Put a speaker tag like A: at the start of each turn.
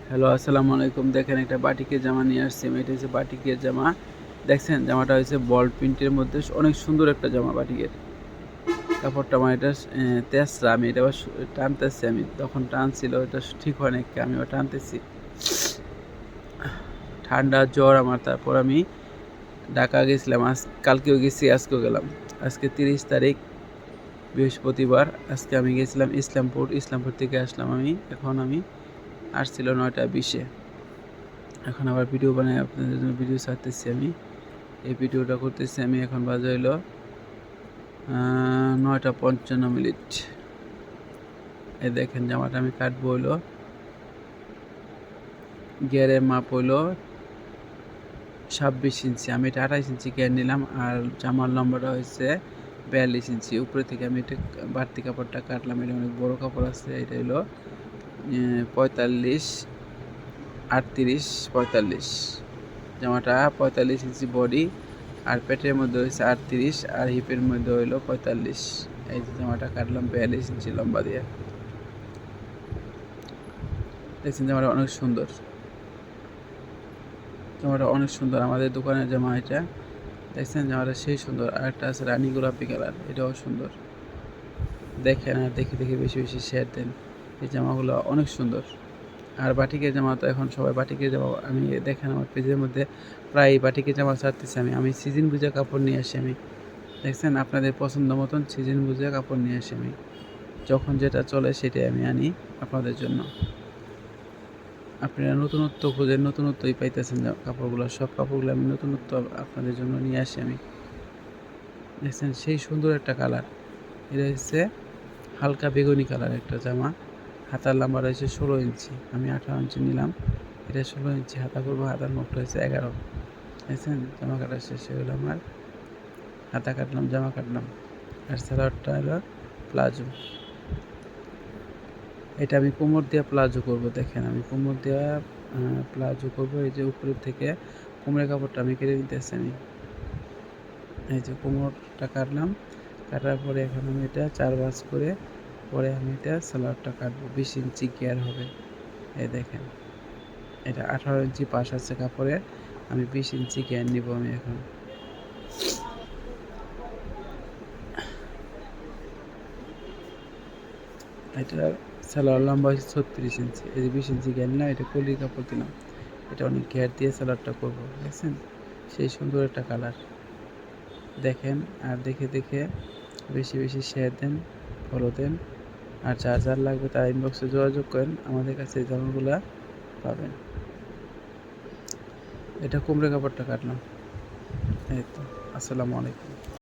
A: Hello, আসসালামু আলাইকুম। দেখেন একটা বাটিকের জামা নিয়ে আসছি আমি। এটা হচ্ছে বাটিকের জামা। দেখছেন জামাটা হচ্ছে বল প্রিন্টের মধ্যে অনেক সুন্দর একটা জামা বাটিকের। কাপড়টা আমার এটা তেসরা। আমি এটা আবার টানতেছি আমি। তখন টানছিল এটা ঠিক হয় নাই, আমি আবার টানতেছি। ঠান্ডা জ্বর আমার। তারপর আমি ঢাকা গেছিলাম। কালকেও গেছি, আজকেও গেলাম। আজকে 30 তারিখ বৃহস্পতিবার। আজকে আমি গেছিলাম ইসলামপুর। ইসলামপুর থেকে আসলাম আমি। এখন আমি আসছিল 9টা 20-এ। এখন আবার ভিডিও বানাই আপনাদের জন্য ভিডিও ছাড়তেছি আমি। এই ভিডিওটা করতেছি আমি। এখন বাজে হইল 9টা 55 মিনিট। এই দেখেন জামাটা আমি কাটবো হইলো, গিয়ারের মাপ হইলো 26 ইঞ্চি। আমি এটা 28 ইঞ্চি গিয়ার নিলাম। আর জামার লম্বাটা হয়েছে 42 ইঞ্চি। উপরে থেকে আমি এটা বাড়তি কাপড়টা কাটলাম। এটা অনেক বড় কাপড় আছে। এটা হইলো 45, 38, 45। জামাটা 45 ইঞ্চি বডি, আর পেটের মধ্যে হয়েছে 38, আর হিপের মধ্যে হইলো 45। এই যে জামাটা কাটলাম 42 ইঞ্চি লম্বা দিয়ে। দেখছেন জামাটা অনেক সুন্দর। জামাটা অনেক সুন্দর, আমাদের দোকানের জামা এটা। দেখছেন জামাটা সেই সুন্দর। আর একটা আছে রানী গোলাপি কালার, এটাও সুন্দর। দেখেন আর দেখে দেখে বেশি বেশি শেয়ার দেন। এই জামাগুলো অনেক সুন্দর। আর বাটিকের জামা তো এখন সবাই বাটিকের জামা। আমি দেখেন আমার পেজের মধ্যে প্রায় বাটিকের জামা ছাড়তেছি আমি সিজন বুঝে কাপড় নিয়ে আসি আমি। দেখছেন আপনাদের পছন্দ মতন সিজন বুঝে কাপড় নিয়ে আসি আমি। যখন যেটা চলে সেটাই আমি আনি আপনাদের জন্য। আপনারা নতুনত্ব খোঁজেন, নতুনত্বই পাইতেছেন কাপড়গুলো। সব কাপড়গুলো আমি নতুনত্ব আপনাদের জন্য নিয়ে আসি আমি। দেখছেন সেই সুন্দর একটা কালার। এটা হচ্ছে হালকা বেগুনি কালার একটা জামা। হাতার লম্বা রয়েছে 16 ইঞ্চি। আমি 18 ইঞ্চি নিলাম। এটা 16 ইঞ্চি হাতা করবো। হাতার মাপটা হয়েছে 11। দেখছেন জামা কাটা শেষে হলো আমার। হাতা কাটলাম, জামা কাটলাম। আর সালোয়ারটা হলো প্লাজো। এটা আমি কোমর দিয়ে প্লাজো করব। দেখেন আমি কোমর দিয়ে প্লাজো করব। এই যে উপরের থেকে কোমরের কাপড়টা আমি কেটে নিতেছি আমি। এই যে কোমরটা কাটলাম। কাটার পরে এখন আমি এটা 4 ভাঁজ করে পরে আমি এটা সালোয়ারটা কাটবো। 20 ইঞ্চি গিয়ার হবে। এই দেখেন এটা 18 ইঞ্চি পাশ আছে কাপড়ের। আমি 20 ইঞ্চি গিয়ার নিব আমি এখন। এটা সালোয়ার লম্বা হচ্ছে 36 ইঞ্চি। এই যে 20 ইঞ্চি গিয়ার নিলাম, এটা কলির কাপড় দিলাম। এটা অনেক ঘের দিয়ে সালোয়ারটা করবো। দেখছেন সেই সুন্দর একটা কালার। দেখেন আর দেখে দেখে বেশি বেশি শেয়ার দেন, ফলো দেন। আর যার যার লাগবে তার ইনবক্সে যোগাযোগ করেন, আমাদের কাছে এই জামাগুলো পাবেন। এটা কুমড়ে কাপড়টা কাটলাম। এই তো। আসসালামু আলাইকুম।